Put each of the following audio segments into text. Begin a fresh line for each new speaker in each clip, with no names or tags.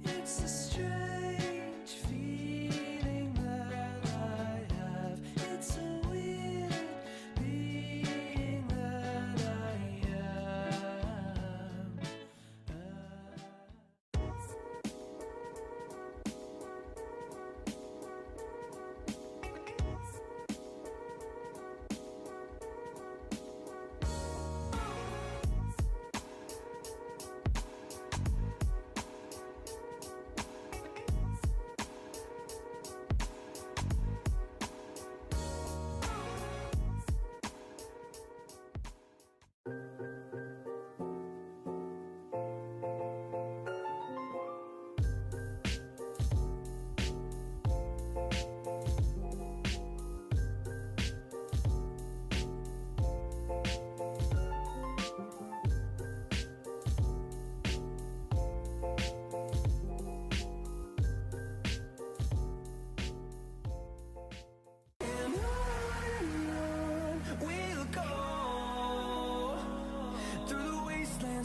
It's a strange feeling that I have. It's a weird being that I am.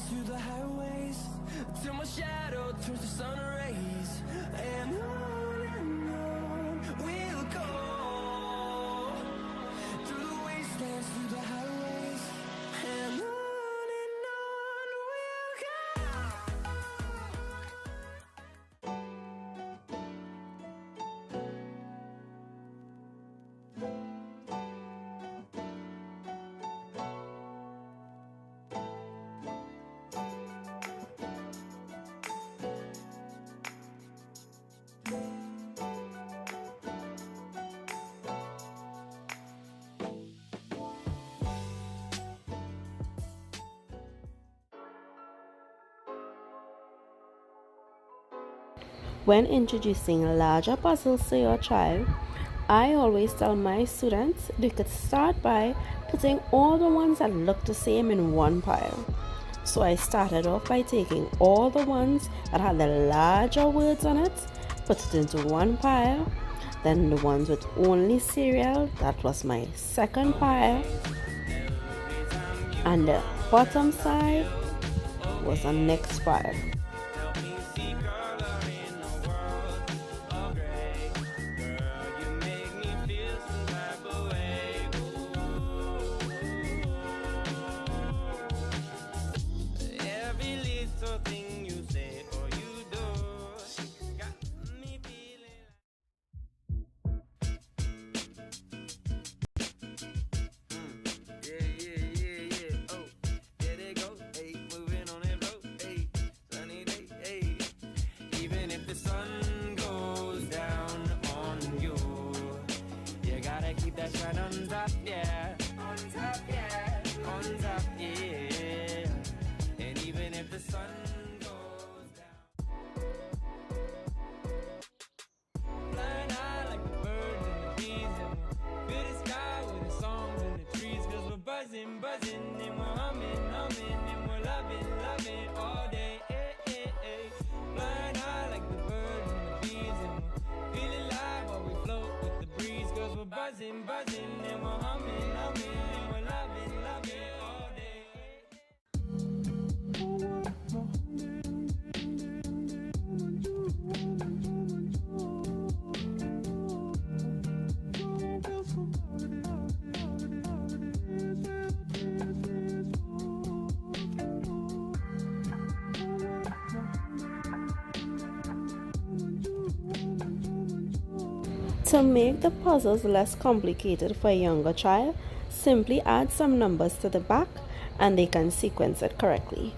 Through the highways, till my shadow turns to sun rays, and on we'll go through the wastelands, through the highways, and on we'll go.
When introducing larger puzzles to your child, I always tell my students they could start by putting all the ones that look the same in one pile. So I started off by taking all the ones that had the larger words on it, put it into one pile. Then the ones with only cereal, that was my second pile. And the bottom side was the next pile. To make the puzzles less complicated for a younger child, simply add some numbers to the back and they can sequence it correctly.